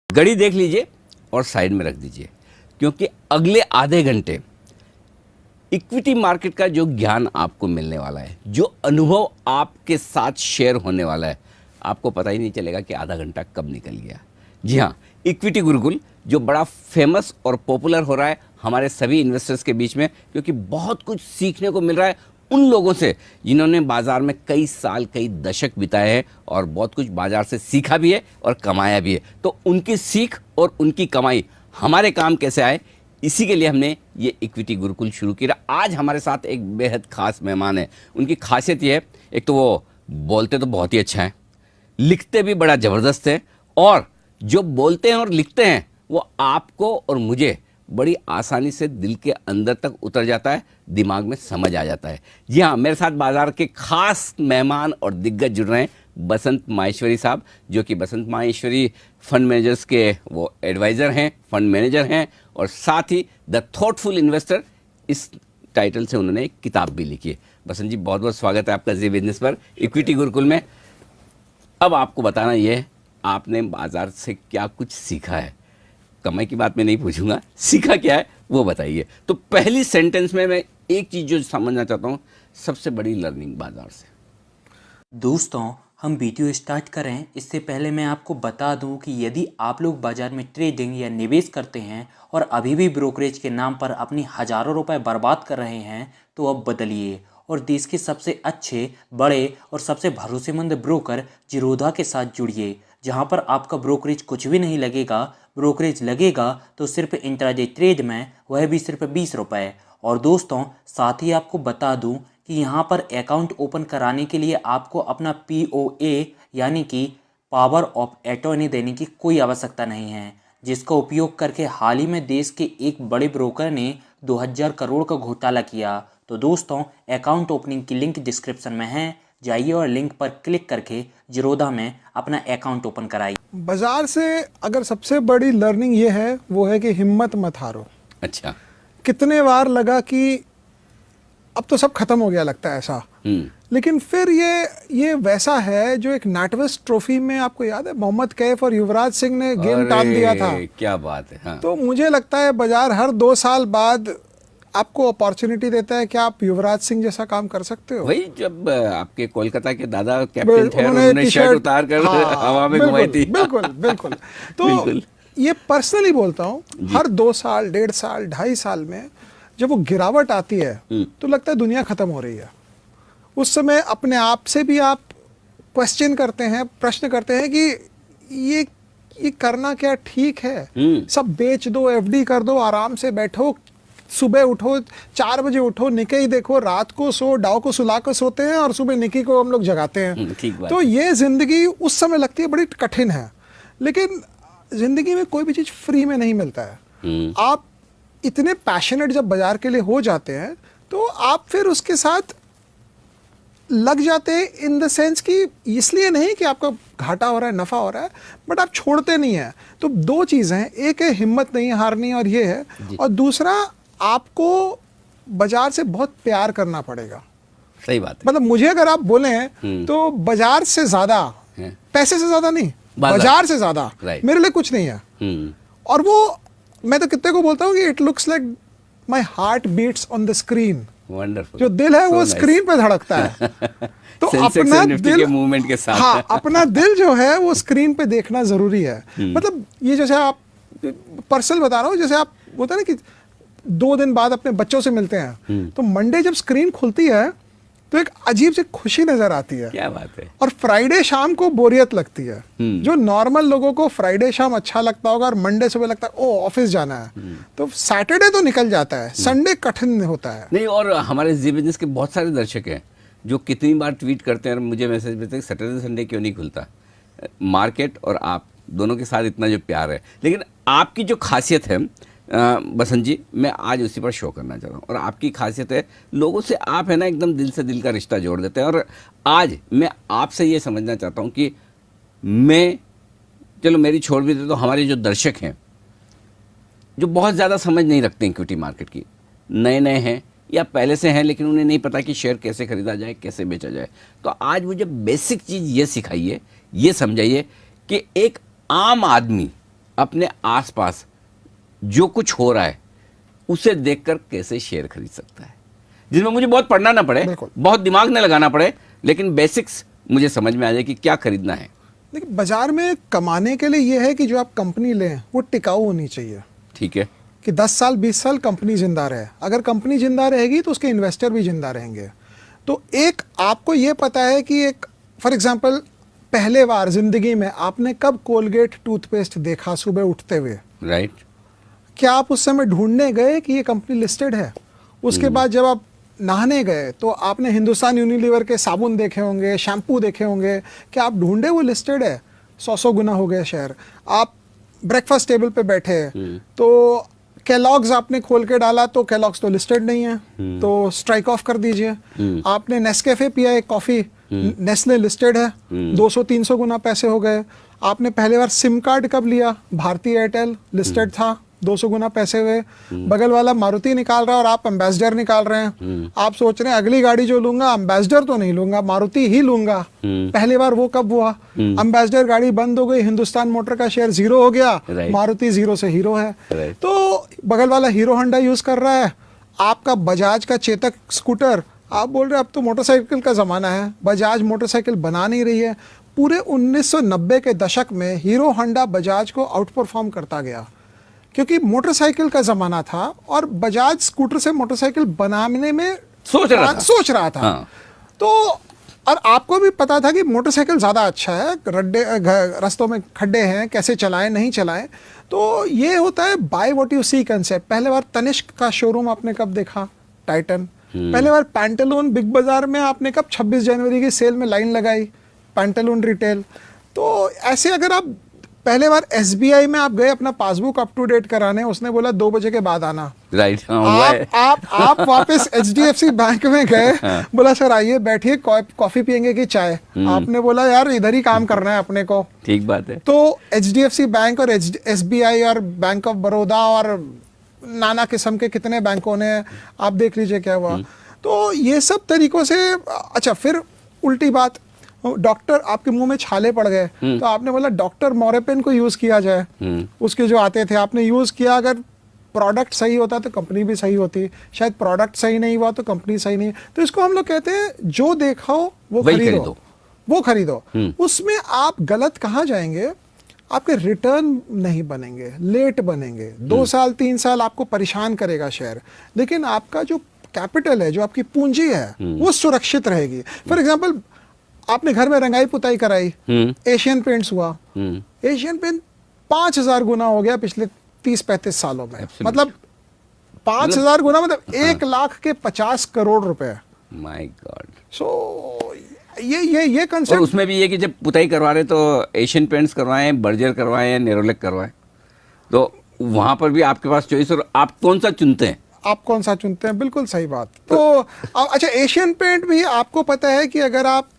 घड़ी देख लीजिए और साइड में रख दीजिए, क्योंकि अगले आधे घंटे इक्विटी मार्केट का जो ज्ञान आपको मिलने वाला है, जो अनुभव आपके साथ शेयर होने वाला है, आपको पता ही नहीं चलेगा कि आधा घंटा कब निकल गया। जी हाँ, इक्विटी गुरुकुल जो बड़ा फेमस और पॉपुलर हो रहा है हमारे सभी इन्वेस्टर्स के बीच में, क्योंकि बहुत कुछ सीखने को मिल रहा है उन लोगों से जिन्होंने बाजार में कई साल कई दशक बिताए हैं और बहुत कुछ बाजार से सीखा भी है और कमाया भी है। तो उनकी सीख और उनकी कमाई हमारे काम कैसे आए, इसी के लिए हमने ये इक्विटी गुरुकुल शुरू किया। आज हमारे साथ एक बेहद खास मेहमान है। उनकी खासियत ये है, एक तो वो बोलते तो बहुत ही अच्छा है, लिखते भी बड़ा ज़बरदस्त है, और जो बोलते हैं और लिखते हैं वो आपको और मुझे बड़ी आसानी से दिल के अंदर तक उतर जाता है, दिमाग में समझ आ जाता है। जी हाँ, मेरे साथ बाजार के खास मेहमान और दिग्गज जुड़ रहे हैं, बसंत माहेश्वरी साहब, जो कि बसंत माहेश्वरी फंड मैनेजर्स के वो एडवाइज़र हैं, फंड मैनेजर हैं, और साथ ही द थॉटफुल इन्वेस्टर, इस टाइटल से उन्होंने एक किताब भी लिखी है। बसंत जी, बहुत बहुत स्वागत है आपका जी बिजनेस पर, इक्विटी गुरुकुल में। अब आपको बताना ये है, आपने बाजार से क्या कुछ सीखा है। कमाई की बात मैं नहीं पूछूंगा, सीखा क्या है वो बताइए। तो पहली सेंटेंस में मैं एक चीज़ जो समझना चाहता हूँ, सबसे बड़ी लर्निंग बाजार से। दोस्तों, हम वीडियो स्टार्ट करें इससे पहले मैं आपको बता दूं कि यदि आप लोग बाजार में ट्रेडिंग या निवेश करते हैं और अभी भी ब्रोकरेज के नाम पर अपनी हज़ारों रुपए बर्बाद कर रहे हैं, तो अब बदलिए और देश के सबसे अच्छे, बड़े और सबसे भरोसेमंद ब्रोकर जीरोधा के साथ जुड़िए, जहां पर आपका ब्रोकरेज कुछ भी नहीं लगेगा। ब्रोकरेज लगेगा तो सिर्फ इंट्राडे ट्रेड में, वह भी सिर्फ 20 रुपये। और दोस्तों, साथ ही आपको बता दूं कि यहाँ पर अकाउंट ओपन कराने के लिए आपको अपना POA यानी कि पावर ऑफ अटॉर्नी देने की कोई आवश्यकता नहीं है, जिसका उपयोग करके हाल ही में देश के एक बड़े ब्रोकर ने 2000 करोड़ का घोटाला किया। तो दोस्तों, अकाउंट ओपनिंग की लिंक डिस्क्रिप्शन में है, जाइए और लिंक पर क्लिक करके जीरोधा में अपना अकाउंट ओपन कराइए। बाजार से अगर सबसे बड़ी लर्निंग ये है, वो है कि हिम्मत मत हारो। अच्छा, कितने बार लगा कि अब तो सब खत्म हो गया, लगता है ऐसा, लेकिन फिर ये वैसा है जो एक नैटवेस्ट ट्रॉफी में, आपको याद है मोहम्मद कैफ और युवराज सिंह ने गेम टाल दिया था। क्या बात है। हाँ। तो मुझे लगता है बाजार हर 2 साल बाद आपको अपॉर्चुनिटी देता है कि आप युवराज सिंह जैसा काम कर सकते हो। वही जब आपके कोलकाता के दादा कैप्टन थे, उन्होंने शर्ट उतार कर हवा में घुमाई थी। बिल्कुल बिल्कुल। तो बिल्कुल। ये पर्सनली बोलता हूँ, हर 2 साल, 1.5 साल, 2.5 साल में जब वो गिरावट आती है तो लगता है दुनिया खत्म हो रही है। उस समय अपने आप से भी आप क्वेश्चन करते हैं, प्रश्न करते हैं कि ये करना क्या ठीक है। सब बेच दो, FD कर दो, आराम से बैठो, सुबह उठो, 4 बजे उठो, निकी देखो, रात को सो, डाव को सुला कर सोते हैं और सुबह निकी को हम लोग जगाते हैं। ठीक बात। तो ये जिंदगी उस समय लगती है बड़ी कठिन है, लेकिन जिंदगी में कोई भी चीज फ्री में नहीं मिलता है। आप इतने पैशनेट जब बाजार के लिए हो जाते हैं तो आप फिर उसके साथ लग जाते हैं, इन द सेंस कि इसलिए नहीं कि आपका घाटा हो रहा है, नफा हो रहा है, बट आप छोड़ते नहीं है। तो 2 चीजें हैं, एक है हिम्मत नहीं हारनी, और ये है, और दूसरा आपको बाजार से बहुत प्यार करना पड़ेगा। सही बात है। मतलब मुझे अगर आप बोले तो बाजार से ज्यादा, पैसे से ज्यादा नहीं, बाजार से ज्यादा मेरे लिए कुछ नहीं है। और वो मैं तो कितने को बोलता हूँ कि it looks like my heart beats on the screen. Wonderful. जो दिल है वो स्क्रीन पे धड़कता है। तो अपना दिल के मूवमेंट के साथ, हाँ, अपना दिल जो है वो स्क्रीन पे देखना जरूरी है। मतलब ये जैसे आप पर्सनल बता रहा हूँ, जैसे आप बोलते हैं ना कि 2 दिन बाद अपने बच्चों से मिलते हैं, तो मंडे जब स्क्रीन खुलती है तो एक अजीब सी खुशी नजर आती है। क्या बात है। और फ्राइडे शाम को बोरियत लगती है। जो नॉर्मल लोगों को फ्राइडे शाम अच्छा लगता होगा और मंडे सुबह लगता है ओ ऑफिस जाना है, तो सैटरडे तो निकल जाता है, संडे कठिन होता है। नहीं, और हमारे जी बिजनेस के बहुत सारे दर्शक हैं जो कितनी बार ट्वीट करते हैं और मुझे मैसेज भेजते हैं, सैटरडे संडे क्यों नहीं खुलता। मार्केट और आप दोनों के साथ इतना जो प्यार है, लेकिन आपकी जो खासियत है बसंत जी, मैं आज उसी पर शो करना चाह रहा हूँ। और आपकी खासियत है, लोगों से आप है ना एकदम दिल से दिल का रिश्ता जोड़ देते हैं। और आज मैं आपसे ये समझना चाहता हूँ कि मैं, चलो मेरी छोड़ भी दे, तो हमारे जो दर्शक हैं जो बहुत ज़्यादा समझ नहीं रखते इक्विटी मार्केट की, नए नए हैं या पहले से हैं, लेकिन उन्हें नहीं पता कि शेयर कैसे खरीदा जाए, कैसे बेचा जाए, तो आज मुझे बेसिक चीज़ ये सिखाइए, ये समझाइए कि एक आम आदमी अपने आसपास जो कुछ हो रहा है उसे देखकर कैसे शेयर खरीद सकता है, जिसमें मुझे बहुत पढ़ना ना पड़े, बिल्कुल। बहुत दिमाग न लगाना पड़े, लेकिन बेसिक्स मुझे समझ में आ जाए कि क्या खरीदना है। देखिए, बाजार में कमाने के लिए ये है कि जो आप कंपनी लें वो टिकाऊ होनी चाहिए, ठीक है। कि 10 साल 20 साल कंपनी जिंदा रहे। अगर कंपनी जिंदा रहेगी तो उसके इन्वेस्टर भी जिंदा रहेंगे। तो एक आपको ये पता है कि एक फॉर एग्जांपल पहले बार जिंदगी में आपने कब कोलगेट टूथपेस्ट देखा सुबह उठते हुए, राइट। क्या आप उस समय ढूंढने गए कि ये कंपनी लिस्टेड है? उसके बाद जब आप नहाने गए तो आपने हिंदुस्तान यूनिलीवर के साबुन देखे होंगे, शैम्पू देखे होंगे, क्या आप ढूंढे वो लिस्टेड है? 100 गुना हो गए शेयर। आप ब्रेकफास्ट टेबल पे बैठे तो केलॉग्स आपने खोल के डाला तो केलॉग्स तो लिस्टेड नहीं है, तो स्ट्राइक ऑफ कर दीजिए। आपने नेस्कैफे पिया एक कॉफी, नेस्ले लिस्टेड है, 200-300 गुना पैसे हो गए। आपने पहले बार सिम कार्ड कब लिया? भारती एयरटेल लिस्टेड था, 200 गुना पैसे हुए। बगल वाला मारुति निकाल रहा है और आप एम्बेसडर निकाल रहे हैं। आप सोच रहे हैं अगली गाड़ी जो लूंगा एम्बेसडर तो नहीं लूंगा, मारुति ही लूंगा। पहली बार वो कब हुआ? एम्बेसडर गाड़ी बंद हो गई, हिंदुस्तान मोटर का शेयर 0 हो गया, मारुति 0 से हीरो है। तो बगल वाला हीरो होंडा यूज कर रहा है, आपका बजाज का चेतक स्कूटर, आप बोल रहे हैं अब तो मोटरसाइकिल का जमाना है, बजाज मोटरसाइकिल बना नहीं रही है। पूरे 1990 के दशक में हीरो होंडा बजाज को आउट परफॉर्म करता गया, क्योंकि मोटरसाइकिल का जमाना था और बजाज स्कूटर से मोटरसाइकिल बनाने में सोच रहा था। हाँ। तो और आपको भी पता था कि मोटरसाइकिल ज़्यादा अच्छा है, रास्तों में खड्डे हैं, कैसे चलाएं नहीं चलाएं। तो ये होता है by what you see concept. पहले बार तनिष्क का शोरूम आपने कब देखा? टाइटन। पहले बार पैंटालून बिग बाजार में आपने कब 26 जनवरी की सेल में लाइन लगाई? Pantaloon retail. तो ऐसे अगर आप पहले बार SBI में आप गए अपना पासबुक अप टू डेट कराने, उसने बोला 2 बजे के बाद आना, राइट। आप वापस HDFC बैंक में गए, बोला सर आइए बैठिए, कॉफी पियेंगे कि चाय? आपने बोला यार इधर ही काम करना है अपने को। ठीक बात है। तो HDFC बैंक और SBI और बैंक ऑफ बड़ौदा और नाना किस्म के कितने बैंकों ने, आप देख लीजिए क्या हुआ। तो ये सब तरीकों से। अच्छा, फिर उल्टी बात, डॉक्टर आपके मुंह में छाले पड़ गए तो आपने बोला डॉक्टर मोरेपेन को यूज किया जाए। उसके जो आते थे आपने यूज किया, अगर प्रोडक्ट सही होता तो कंपनी भी सही होती, शायद प्रोडक्ट सही नहीं हुआ तो कंपनी सही नहीं। तो इसको हम लोग कहते हैं जो देखा हो वो खरीदो, वो खरीदो। उसमें आप गलत कहाँ जाएंगे? आपके रिटर्न नहीं बनेंगे, लेट बनेंगे, 2 साल 3 साल आपको परेशान करेगा शेयर, लेकिन आपका जो कैपिटल है, जो आपकी पूंजी है, वो सुरक्षित रहेगी। फॉर एग्जाम्पल आपने घर में रंगाई पुताई कराई, एशियन पेंट्स हुआ, एशियन पेंट 5000 गुना हो गया पिछले 30-35 सालों में। मतलब 5000 गुना, मतलब 1,50,50 करोड़ रुपए। My God. सो ये कंसेप्ट। उसमें भी ये कि जब पुताई करवा रहे तो एशियन पेंट्स करवाएं, बर्जर करवाएं, नेरोलेक करवाएं, तो वहां पर भी आपके पास चॉइस, और आप कौन सा चुनते हैं? आप कौन सा चुनते हैं, बिल्कुल सही बात। तो अच्छा, एशियन पेंट भी आपको पता है कि अगर आप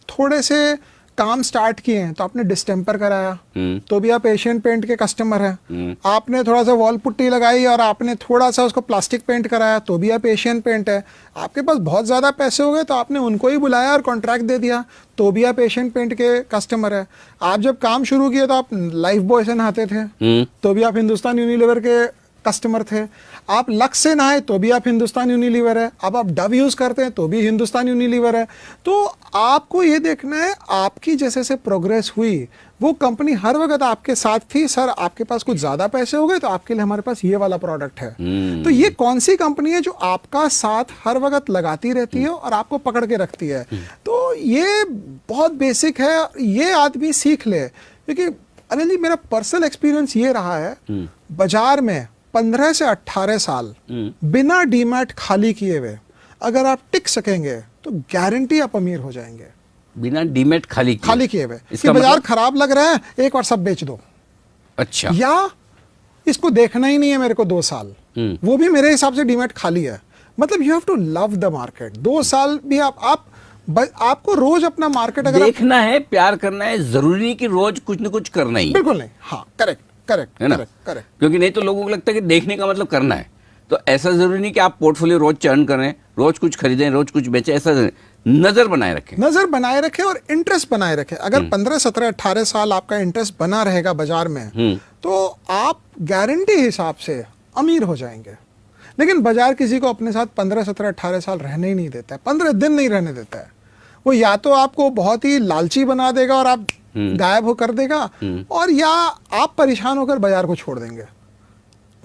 थोड़े से काम स्टार्ट किए हैं तो आपने डिस्टेम्पर कराया तो भी आप एशियन पेंट के कस्टमर हैं। आपने थोड़ा सा वॉल पुट्टी लगाई और आपने थोड़ा सा उसको प्लास्टिक पेंट कराया तो भी आप एशियन पेंट है। आपके पास बहुत ज़्यादा पैसे हो गए तो आपने उनको ही बुलाया और कॉन्ट्रैक्ट दे दिया तो भी आप एशियन पेंट के कस्टमर है। आप जब काम शुरू किए तो आप लाइफ बॉय से नहाते थे तो भी आप हिंदुस्तान यूनिलीवर के कस्टमर थे। आप लक्स से नहाए तो भी आप हिंदुस्तान यूनिलीवर है। अब आप डव यूज करते हैं तो भी हिंदुस्तान यूनिलीवर है। तो आपको ये देखना है आपकी जैसे से प्रोग्रेस हुई वो कंपनी हर वक्त आपके साथ थी। सर आपके पास कुछ ज्यादा पैसे हो गए तो आपके लिए हमारे पास ये वाला प्रोडक्ट है। तो ये कौन सी कंपनी है जो आपका साथ हर वक्त लगाती रहती है और आपको पकड़ के रखती है। तो ये बहुत बेसिक है, ये आदमी सीख ले। क्योंकि अनिल जी मेरा पर्सनल एक्सपीरियंस ये रहा है, बाजार में 15 से 18 साल बिना डीमैट खाली किए हुए अगर आप टिक सकेंगे तो गारंटी आप अमीर हो जाएंगे। बिना डीमैट खाली किए हुए कि बाजार खराब लग रहा है एक और सब बेच दो। अच्छा, या इसको देखना ही नहीं है मेरे को 2 साल, वो भी मेरे हिसाब से डीमैट खाली है। मतलब you have to love the market. 2 साल भी आपको रोज अपना मार्केट अगर देखना है, प्यार करना है, जरूरी नहीं कि रोज कुछ न कुछ करना ही। बिल्कुल नहीं। हाँ, करेक्ट है ना? करेक्ट। क्योंकि नहीं तो लोगों को लगता है कि देखने का मतलब करना है। तो ऐसा जरूरी नहीं कि आप पोर्टफोलियो रोज चर्न करें, रोज कुछ खरीदें, रोज कुछ बेचें। ऐसा नजर बनाए रखें और इंटरेस्ट बनाए रखें। अगर 15, 17, 18 साल आपका इंटरेस्ट बना रहेगा बाजार में तो आप गारंटी हिसाब से अमीर हो जाएंगे। लेकिन बाजार किसी को अपने साथ 15, 17, 18 साल रहने ही नहीं देता है, 15 दिन नहीं रहने देता है। वो या तो आपको बहुत ही लालची बना देगा और आप गायब हो कर देगा, और या आप परेशान होकर बाजार को छोड़ देंगे।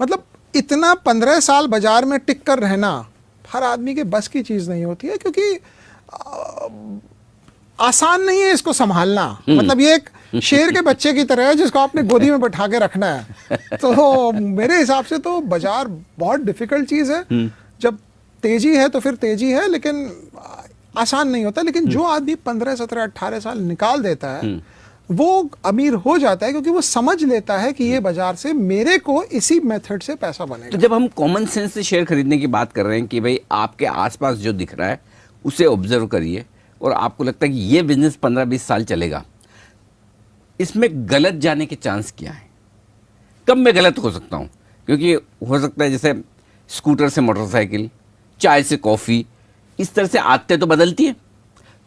मतलब इतना 15 साल बाजार में टिक कर रहना हर आदमी के बस की चीज नहीं होती है, क्योंकि आसान नहीं है इसको संभालना। मतलब ये एक शेर के बच्चे की तरह है जिसको आपने गोदी में बैठा के रखना है। तो मेरे हिसाब से तो बाजार बहुत डिफिकल्ट चीज है। जब तेजी है तो फिर तेजी है, लेकिन आसान नहीं होता। लेकिन जो आदमी 15, 17, 18 साल निकाल देता है वो अमीर हो जाता है, क्योंकि वो समझ लेता है कि ये बाजार से मेरे को इसी मेथड से पैसा बनेगा। तो जब हम कॉमन सेंस से शेयर खरीदने की बात कर रहे हैं कि भाई आपके आसपास जो दिख रहा है उसे ऑब्जर्व करिए और आपको लगता है कि ये बिजनेस 15-20 साल चलेगा, इसमें गलत जाने के चांस क्या है? कब मैं गलत हो सकता हूँ? क्योंकि हो सकता है जैसे स्कूटर से मोटरसाइकिल, चाय से कॉफ़ी, इस तरह से आदतें तो बदलती है।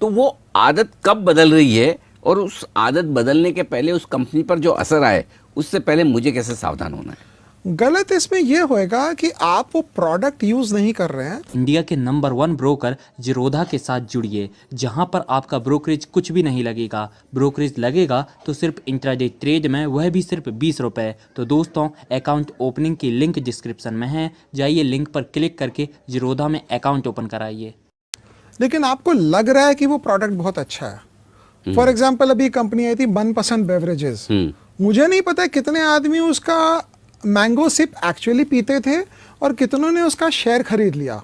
तो वो आदत कब बदल रही है और उस आदत बदलने के पहले उस कंपनी पर जो असर आए उससे पहले मुझे कैसे सावधान होना है? गलत इसमें यह होएगा कि आप वो प्रोडक्ट यूज नहीं कर रहे हैं। इंडिया के नंबर 1 ब्रोकर जीरोधा के साथ जुड़िए, जहां पर आपका ब्रोकरेज कुछ भी नहीं लगेगा। ब्रोकरेज लगेगा तो सिर्फ इंट्राडे ट्रेड में, वह भी सिर्फ 20 रुपए। तो दोस्तों, अकाउंट ओपनिंग की लिंक डिस्क्रिप्शन में है, जाइए लिंक पर क्लिक करके जीरोधा में अकाउंट ओपन कराइए। लेकिन आपको लग रहा है कि वो प्रोडक्ट बहुत अच्छा है। फॉर एग्जाम्पल अभी कंपनी आई थी मनपसंद बेवरेजेस, मुझे नहीं पता कितने आदमी उसका मैंगो सिप एक्चुअली पीते थे और कितनों ने उसका शेयर खरीद लिया।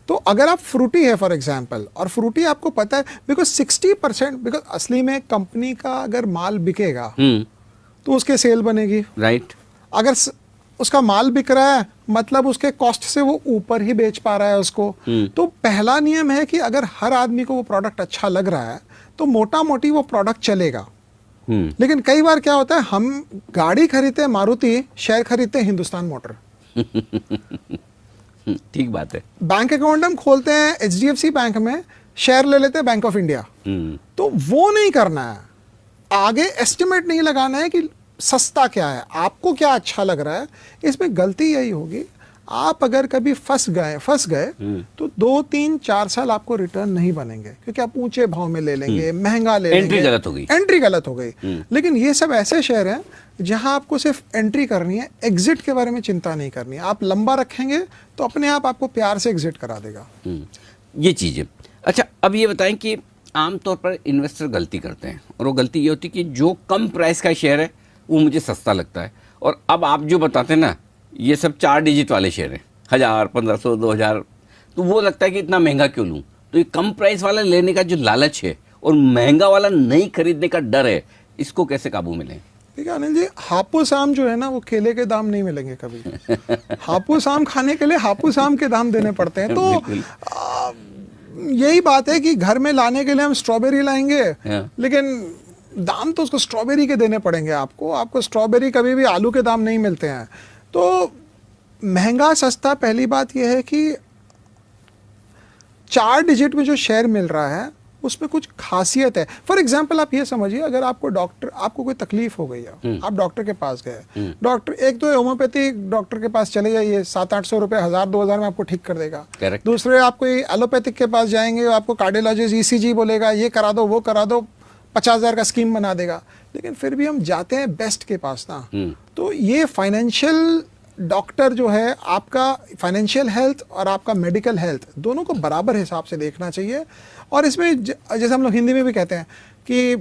तो अगर आप फ्रूटी है फॉर एग्जांपल, और फ्रूटी आपको पता है बिकॉज 60%, बिकॉज असली में कंपनी का अगर माल बिकेगा तो उसके सेल बनेगी, राइट। अगर उसका माल बिक रहा है मतलब उसके कॉस्ट से वो ऊपर ही बेच पा रहा है उसको। तो पहला नियम है कि अगर हर आदमी को वो प्रोडक्ट अच्छा लग रहा है तो मोटा मोटी वो प्रोडक्ट चलेगा। लेकिन कई बार क्या होता है, हम गाड़ी खरीदते हैं मारुति, शेयर खरीदते हैं हिंदुस्तान मोटर। ठीक बात है। बैंक अकाउंट हम खोलते हैं HDFC बैंक में, शेयर ले लेते हैं बैंक ऑफ इंडिया। तो वो नहीं करना है, आगे एस्टिमेट नहीं लगाना है कि सस्ता क्या है, आपको क्या अच्छा लग रहा है। इसमें गलती यही होगी, आप अगर कभी फंस गए तो 2, 3, 4 साल आपको रिटर्न नहीं बनेंगे, क्योंकि आप ऊंचे भाव में ले लेंगे, महंगा ले लेंगे, एंट्री गलत हो गई। लेकिन ये सब ऐसे शेयर हैं जहां आपको सिर्फ एंट्री करनी है, एग्जिट के बारे में चिंता नहीं करनी है। आप लंबा रखेंगे तो अपने आप आपको प्यार से एग्जिट करा देगा। ये चीज़ है। अच्छा, अब ये बताएं कि आमतौर पर इन्वेस्टर गलती करते हैं, और वो गलती ये होती है कि जो कम प्राइस का शेयर है वो मुझे सस्ता लगता है। और अब आप जो बताते हैं ना, ये सब 4 डिजिट वाले शेयर हैं, 1000, 1500, 2000, तो वो लगता है कि इतना महंगा क्यों लूँ। तो ये कम प्राइस वाला लेने का जो लालच है और महंगा वाला नहीं खरीदने का डर है, इसको कैसे काबू में लें? ठीक है अनिल जी, हापुस आम जो है ना वो केले के दाम नहीं मिलेंगे कभी। हापुस आम खाने के लिए हापुस आम के दाम देने पड़ते हैं। तो यही बात है कि घर में लाने के लिए हम स्ट्रॉबेरी लाएंगे, लेकिन दाम तो उसको स्ट्रॉबेरी के देने पड़ेंगे। आपको स्ट्रॉबेरी कभी भी आलू के दाम नहीं मिलते हैं। तो महंगा सस्ता, पहली बात यह है कि 4 डिजिट में जो शेयर मिल रहा है उसमें कुछ खासियत है। फॉर एग्जाम्पल आप ये समझिए, अगर आपको कोई तकलीफ हो गई है, आप डॉक्टर के पास गए, डॉक्टर एक तो होम्योपैथिक डॉक्टर के पास चले जाइए, 700-800 रुपए, 1000-2000 में आपको ठीक कर देगा। दूसरे आप कोई एलोपैथिक के पास जाएंगे, आपको कार्डियोलॉजिस्ट ECG बोलेगा, ये करा दो वो करा दो, 50,000 का स्कीम बना देगा। लेकिन फिर भी हम जाते हैं बेस्ट के पास ना। तो ये फाइनेंशियल डॉक्टर जो है, आपका फाइनेंशियल हेल्थ और आपका मेडिकल हेल्थ दोनों को बराबर हिसाब से देखना चाहिए। और इसमें जैसे हम लोग हिंदी में भी कहते हैं कि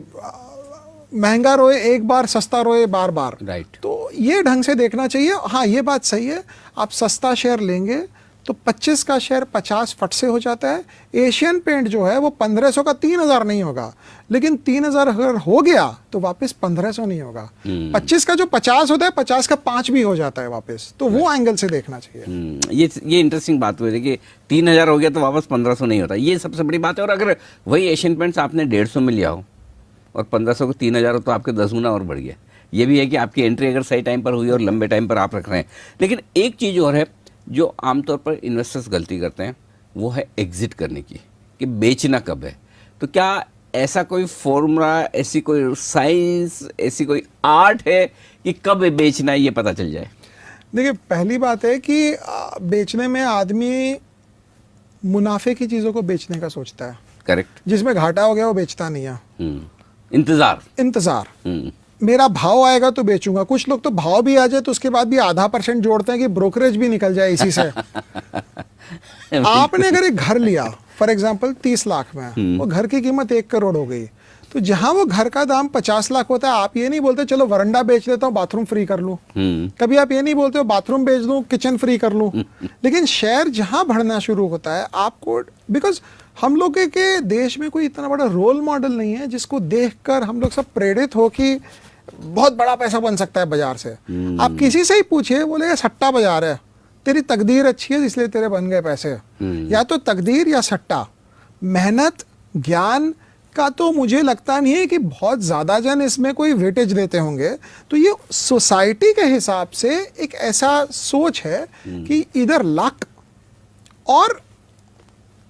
महंगा रोए एक बार, सस्ता रोए बार बार। राइट। तो ये ढंग से देखना चाहिए। हाँ, ये बात सही है, आप सस्ता शेयर लेंगे तो 25 का शेयर 50 फट से हो जाता है। एशियन पेंट जो है वो 1500 का 3000 नहीं होगा, लेकिन 3000 अगर हो गया तो वापस 1500 नहीं होगा। 25 का जो 50 होता है, 50 का 5 भी हो जाता है वापस। तो वो एंगल से देखना चाहिए। ये इंटरेस्टिंग बात हुई कि 3000 हो गया तो वापस 1500 नहीं होता, ये सबसे बड़ी बात है। और अगर वही एशियन पेंट्स आपने 150 में लिया हो और 1500 को 3000 हो तो आपके 10 गुना और बढ़ गया। ये भी है कि आपकी एंट्री अगर सही टाइम पर हुई और लंबे टाइम पर आप रख रहे हैं। लेकिन एक चीज़ और है जो आमतौर पर इन्वेस्टर्स गलती करते हैं, वो है एग्जिट करने की, कि बेचना कब है। तो क्या ऐसा कोई फॉर्मूला, ऐसी कोई साइंस, ऐसी कोई आर्ट है कि कब बेचना है ये पता चल जाए? देखिए, पहली बात है कि बेचने में आदमी मुनाफे की चीज़ों को बेचने का सोचता है। करेक्ट। जिसमें घाटा हो गया वो बेचता नहीं है। इंतजार। मेरा भाव आएगा तो बेचूंगा। कुछ लोग तो भाव भी आ जाए तो उसके बाद भी ½ % जोड़ते हैं कि ब्रोकरेज भी निकल जाए इसी से। आपने अगर एक घर लिया फॉर एग्जांपल 30 लाख में, वो घर की कीमत 1 करोड़ हो गई, तो जहां वो घर का दाम 50 लाख होता है, आप ये नहीं बोलते चलो वरंडा बेच लेता हूँ बाथरूम फ्री कर लूं। कभी आप ये नहीं बोलते हो बाथरूम बेच दूं किचन फ्री कर लूं। लेकिन शेयर जहां बढ़ना शुरू होता है आपको, बिकॉज हम लोग के देश में कोई इतना बड़ा रोल मॉडल नहीं है जिसको देखकर हम लोग सब प्रेरित हो कि बहुत बड़ा पैसा बन सकता है बाजार से। आप किसी से ही पूछिए, बोलेगा सट्टा बाजार है, तेरी तकदीर अच्छी है इसलिए तेरे बन गए पैसे। या तो तकदीर या सट्टा। मेहनत ज्ञान का तो मुझे लगता नहीं है कि बहुत ज्यादा जन इसमें कोई वेटेज देते होंगे। तो ये सोसाइटी के हिसाब से एक ऐसा सोच है कि इधर लक और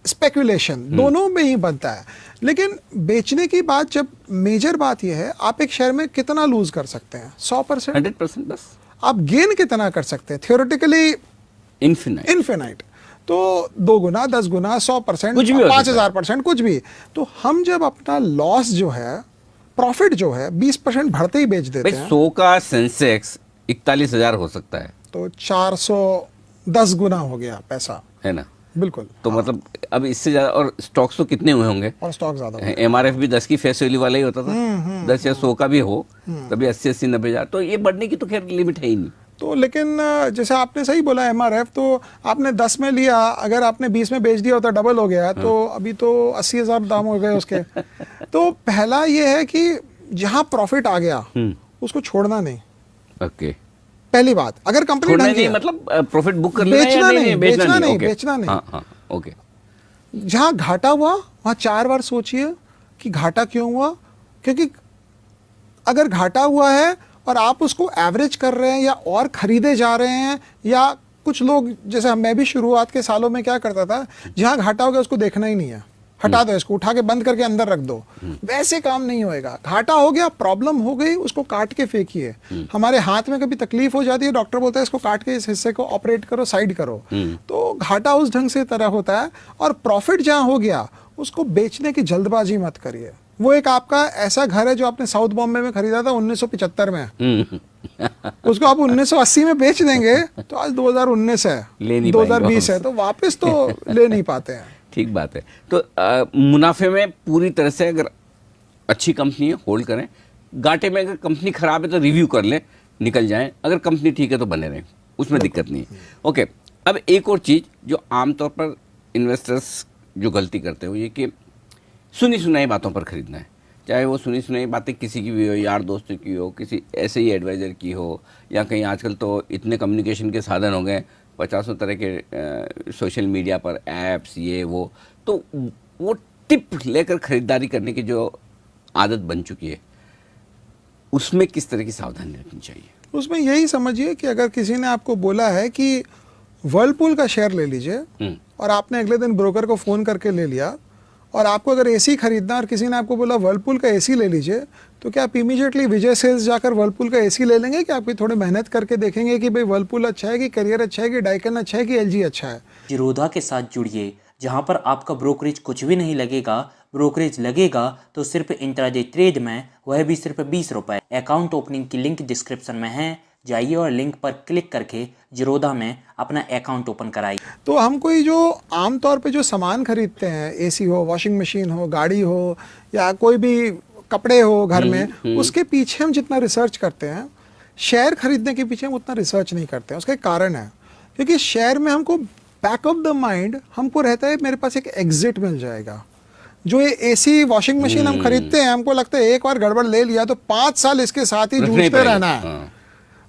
स्पेकुलेशन दोनों में ही बनता है। लेकिन बेचने की बात, जब मेजर बात यह है आप एक शेयर में कितना लूज कर सकते हैं? 100%, 100% बस। आप गेन कितना कर सकते हैं? Theoretically infinite. तो 2 गुना, 10 गुना, 100%, 5000%, कुछ भी। तो हम जब अपना लॉस जो है, प्रॉफिट जो है 20% बढ़ते ही बेच देते हैं। 100 का सेंसेक्स 41,000 हो सकता है, तो 410 गुना हो गया पैसा, है ना? बिल्कुल। तो मतलब अब इससे ज्यादा। और स्टॉक्स तो कितने हुए होंगे? और स्टॉक ज्यादा। MRF भी 10 की फेस वैल्यू वाला ही होता था। 10 या 100 का भी हो, कभी 80, 90 हजार। तो ये बढ़ने की तो खैर लिमिट है ही नहीं। तो लेकिन जैसे आपने सही बोला MRF, तो आपने 10 में लिया, अगर आपने 20 में बेच दिया होता डबल हो गया। तो अभी तो 80,000 दाम हो गए उसके। तो पहला ये है कि जहां प्रॉफिट आ गया उसको छोड़ना नहीं। ओके। पहली बात, अगर कंपनी नहीं, मतलब प्रॉफिट बुक कर लेना बेचना या नहीं, बेचना नहीं, ओके। बेचना नहीं। हाँ, ओके। जहां घाटा हुआ वहां 4 बार सोचिए कि घाटा क्यों हुआ। क्योंकि अगर घाटा हुआ है और आप उसको एवरेज कर रहे हैं या और खरीदे जा रहे हैं, या कुछ लोग जैसे मैं भी शुरुआत के सालों में क्या करता था, जहां घाटा हो गया उसको देखना ही नहीं है, हटा दो इसको, उठा के बंद करके अंदर रख दो। वैसे काम नहीं होएगा। घाटा हो गया, प्रॉब्लम हो गई, उसको काट के फेंकिए। हमारे हाथ में कभी तकलीफ हो जाती है, डॉक्टर बोलता है इसको काट के इस हिस्से को ऑपरेट करो, साइड करो। तो घाटा उस ढंग से तरह होता है। और प्रॉफिट जहां हो गया उसको बेचने की जल्दबाजी मत करिए। वो एक आपका ऐसा घर है जो आपने साउथ बॉम्बे में खरीदा था 1975 में, उसको आप 1980 में बेच देंगे तो आज 2019 है, 2020 है, तो वापस तो ले नहीं पाते हैं। ठीक बात है। तो मुनाफे में पूरी तरह से अगर अच्छी कंपनी है होल्ड करें, घाटे में अगर कंपनी खराब है तो रिव्यू कर लें, निकल जाएं, अगर कंपनी ठीक है तो बने रहें, उसमें दिक्कत नहीं है। ओके। अब एक और चीज़ जो आमतौर पर इन्वेस्टर्स जो गलती करते हो, ये कि सुनी सुनाई बातों पर खरीदना है। चाहे वो सुनी सुनाई बातें किसी की भी हो, यार दोस्तों की हो, किसी ऐसे ही एडवाइज़र की हो, या कहीं आजकल तो इतने कम्युनिकेशन के साधन हो गए, 50 तरह के सोशल मीडिया पर ऐप्स, ये वो, तो वो टिप लेकर खरीदारी करने की जो आदत बन चुकी है, उसमें किस तरह की सावधानी रखनी चाहिए? उसमें यही समझिए कि अगर किसी ने आपको बोला है कि वर्लपूल का शेयर ले लीजिए और आपने अगले दिन ब्रोकर को फ़ोन करके ले लिया, और आपको अगर एसी खरीदना और किसी ने आपको बोला वर्लपूल का एसी ले लीजिए, तो क्या आप इमीडिएटली विजय सेल्स जाकर वर्लपूल का एसी ले लेंगे, कि आप थोड़ी मेहनत करके देखेंगे कि भाई वर्लपूल अच्छा है, कि कैरियर अच्छा है, कि डाइकन अच्छा है, कि एलजी अच्छा है? जीरोधा के साथ जुड़िए, जहां पर आपका ब्रोकरेज कुछ भी नहीं लगेगा। ब्रोकरेज लगेगा तो सिर्फ इंट्राडे ट्रेड में, वह भी सिर्फ 20 रुपये। अकाउंट ओपनिंग की लिंक डिस्क्रिप्शन में है, जाइए और लिंक पर क्लिक करके जीरोधा में अपना अकाउंट ओपन कराइए। तो हम कोई जो आमतौर पे जो सामान खरीदते हैं, एसी हो, वॉशिंग मशीन हो, गाड़ी हो, या कोई भी कपड़े हो घर में, उसके पीछे हम जितना रिसर्च करते हैं, शेयर खरीदने के पीछे हम उतना रिसर्च नहीं करते हैं। उसका एक कारण है, क्योंकि शेयर में हमको बैक ऑफ द माइंड हमको रहता है मेरे पास एक एग्जिट मिल जाएगा। जो ये एसी वॉशिंग मशीन हम खरीदते हैं, हमको लगता है एक बार गड़बड़ ले लिया तो 5 साल इसके साथ ही जूझते रहना है।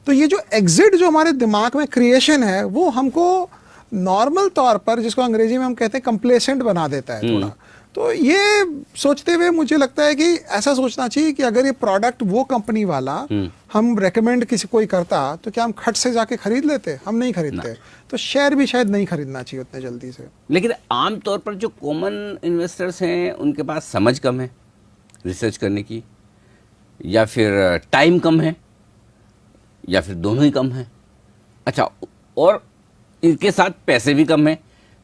तो ये जो एग्जिट जो हमारे दिमाग में क्रिएशन है, वो हमको नॉर्मल तौर पर, जिसको अंग्रेजी में हम कहते हैं कंप्लेसेंट बना देता है थोड़ा। तो ये सोचते हुए मुझे लगता है कि ऐसा सोचना चाहिए कि अगर ये प्रोडक्ट वो कंपनी वाला हम रेकमेंड किसी कोई करता, तो क्या हम खट से जाके खरीद लेते? हम नहीं खरीदते। तो शेयर भी शायद नहीं खरीदना चाहिए उतने जल्दी से। लेकिन आमतौर पर जो कॉमन इन्वेस्टर्स हैं उनके पास समझ कम है रिसर्च करने की, या फिर टाइम कम है, या फिर दोनों ही कम हैं? अच्छा, और इनके साथ पैसे भी कम हैं।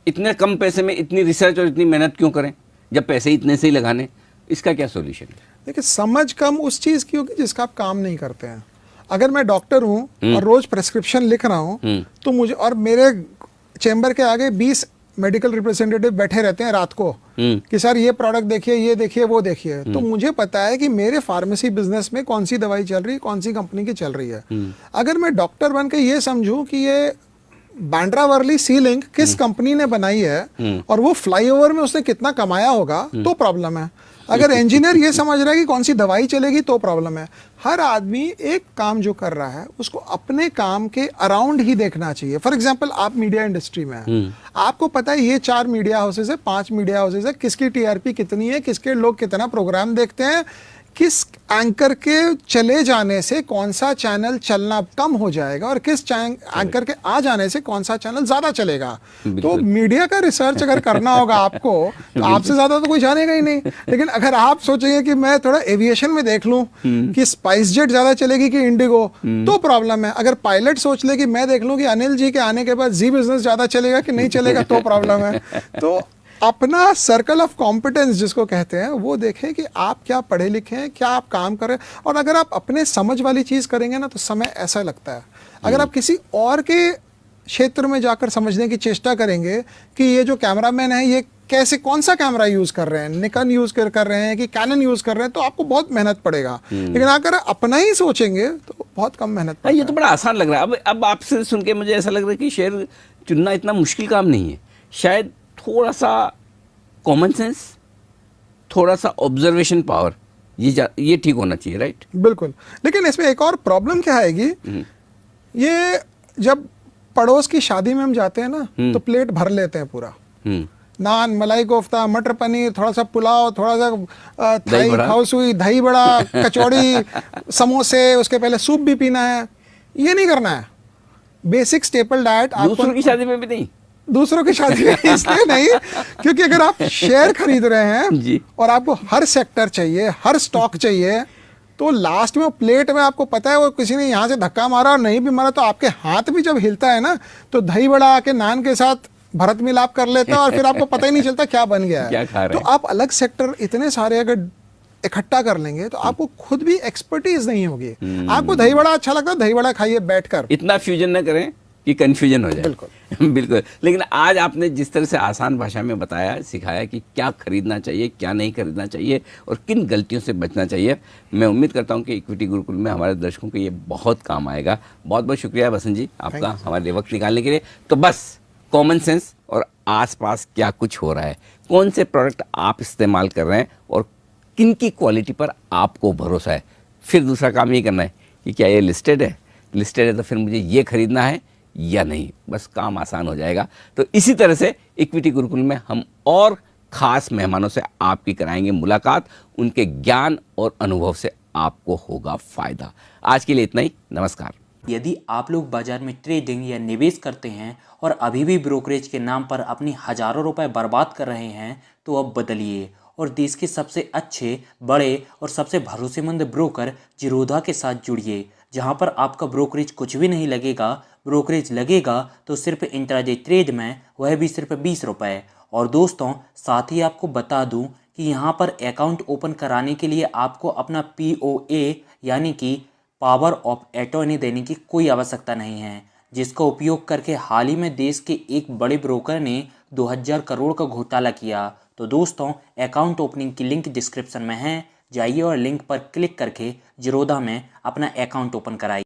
इतने कम पैसे में इतनी रिसर्च और इतनी मेहनत क्यों करें जब पैसे इतने से ही लगाने? इसका क्या सॉल्यूशन है? देखिए, समझ कम उस चीज़ की होगी जिसका आप काम नहीं करते हैं। अगर मैं डॉक्टर हूँ और रोज प्रेस्क्रिप्शन लिख रहा हूँ तो मुझे, और मेरे चेंबर के आगे 20 मेडिकल रिप्रेजेंटेटिव बैठे रहते हैं रात को कि सर ये प्रोडक्ट देखिए, ये देखिए, वो देखिए, तो मुझे पता है कि मेरे फार्मेसी बिजनेस में कौन सी दवाई चल रही है, कौन सी कंपनी की चल रही है। अगर मैं डॉक्टर बन के ये समझूं कि ये बांद्रा वर्ली सी लिंक किस कंपनी ने बनाई है और वो फ्लाईओवर में उसने कितना कमाया होगा, तो प्रॉब्लम है। अगर इंजीनियर ये समझ रहा है कि कौन सी दवाई चलेगी, तो प्रॉब्लम है। हर आदमी एक काम जो कर रहा है उसको अपने काम के अराउंड ही देखना चाहिए। फॉर एग्जांपल, आप मीडिया इंडस्ट्री में हैं, आपको पता है ये 4 मीडिया हाउसेज है, 5 मीडिया हाउसेज है, किसकी टीआरपी कितनी है, किसके लोग कितना प्रोग्राम देखते हैं, किस एंकर के चले जाने से कौन सा चैनल चलना कम हो जाएगा और किस एंकर के आ जाने से कौन सा चैनल ज्यादा चलेगा। तो मीडिया का रिसर्च अगर करना होगा आपको, तो आपसे ज्यादा तो कोई जानेगा ही नहीं। लेकिन अगर आप सोचेंगे कि मैं थोड़ा एविएशन में देख लूं कि स्पाइस जेट ज्यादा चलेगी कि इंडिगो, तो प्रॉब्लम है। अगर पायलट सोच ले कि मैं देख लूं कि अनिल जी के आने के बाद जी बिजनेस ज्यादा चलेगा कि नहीं चलेगा, तो प्रॉब्लम है। तो अपना सर्कल ऑफ कॉम्पिटेंस जिसको कहते हैं वो देखें कि आप क्या पढ़े लिखे हैं, क्या आप काम कर रहे हैं। और अगर आप अपने समझ वाली चीज़ करेंगे ना तो समय ऐसा लगता है। अगर आप किसी और के क्षेत्र में जाकर समझने की चेष्टा करेंगे कि ये जो कैमरामैन है ये कैसे, कौन सा कैमरा यूज़ कर रहे हैं, निकॉन यूज़ कर रहे हैं कि कैनन यूज़ कर रहे हैं, तो आपको बहुत मेहनत पड़ेगा। लेकिन अगर अपना ही सोचेंगे तो बहुत कम मेहनत पड़ेगा। ये तो बड़ा आसान लग रहा है। अब आपसे सुन के मुझे ऐसा लग रहा है कि शेयर चुनना इतना मुश्किल काम नहीं है। शायद थोड़ा सा कॉमन सेंस, थोड़ा सा ऑब्जर्वेशन पावर, ये ठीक होना चाहिए, राइट? बिल्कुल। लेकिन इसमें एक और प्रॉब्लम क्या आएगी, ये जब पड़ोस की शादी में हम जाते हैं ना तो प्लेट भर लेते हैं पूरा, नान, मलाई कोफ्ता, मटर पनीर, थोड़ा सा पुलाव, थोड़ा सा थाई खाउसुई, दही बड़ा, कचौड़ी, समोसे, उसके पहले सूप भी पीना है। ये नहीं करना है। बेसिक स्टेपल डाइट दूसरों की शादी में भी नहीं, दूसरों की शादी में इसलिए नहीं क्योंकि अगर आप शेयर खरीद रहे हैं जी, और आपको हर सेक्टर चाहिए, हर स्टॉक चाहिए, तो लास्ट में प्लेट में आपको पता है वो किसी ने यहाँ से धक्का मारा और नहीं भी मारा तो आपके हाथ भी जब हिलता है ना तो दही बड़ा आके नान के साथ भरत मिलाप कर लेता है और फिर आपको पता ही नहीं चलता क्या बन गया है। क्या खा रहे तो आप अलग सेक्टर इतने सारे अगर इकट्ठा कर लेंगे तो आपको खुद भी एक्सपर्टीज नहीं होगी। आपको दही बड़ा अच्छा लगता है, दही बड़ा खाइए बैठकर, इतना फ्यूजन न करें कि कंफ्यूजन हो जाए। बिल्कुल बिल्कुल। लेकिन आज आपने जिस तरह से आसान भाषा में बताया, सिखाया कि क्या खरीदना चाहिए, क्या नहीं खरीदना चाहिए और किन गलतियों से बचना चाहिए, मैं उम्मीद करता हूं कि इक्विटी गुरुकुल में हमारे दर्शकों को ये बहुत काम आएगा। बहुत बहुत शुक्रिया बसंत जी आपका हमारे लिए वक्त निकालने के लिए। तो बस कॉमन सेंस और आसपास क्या कुछ हो रहा है, कौन से प्रोडक्ट आप इस्तेमाल कर रहे हैं और किन की क्वालिटी पर आपको भरोसा है, फिर दूसरा काम ये करना है कि क्या ये लिस्टेड है तो फिर मुझे ये खरीदना है या नहीं, बस काम आसान हो जाएगा। तो इसी तरह से इक्विटी गुरुकुल में हम और ख़ास मेहमानों से आपकी कराएंगे मुलाकात, उनके ज्ञान और अनुभव से आपको होगा फ़ायदा। आज के लिए इतना ही, नमस्कार। यदि आप लोग बाजार में ट्रेडिंग या निवेश करते हैं और अभी भी ब्रोकरेज के नाम पर अपनी हज़ारों रुपए बर्बाद कर रहे हैं तो अब बदलिए और देश के सबसे अच्छे, बड़े और सबसे भरोसेमंद ब्रोकर जिरोधा के साथ जुड़िए, जहां पर आपका ब्रोकरेज कुछ भी नहीं लगेगा। ब्रोकरेज लगेगा तो सिर्फ इंट्राडे ट्रेड में, वह भी सिर्फ 20 रुपये। और दोस्तों, साथ ही आपको बता दूं कि यहाँ पर अकाउंट ओपन कराने के लिए आपको अपना POA यानी कि पावर ऑफ अटॉर्नी देने की कोई आवश्यकता नहीं है, जिसका उपयोग करके हाल ही में देश के एक बड़े ब्रोकर ने 2000 करोड़ का घोटाला किया। तो दोस्तों, अकाउंट ओपनिंग की लिंक डिस्क्रिप्शन में है, जाइए और लिंक पर क्लिक करके जिरोधा में अपना अकाउंट ओपन कराइए।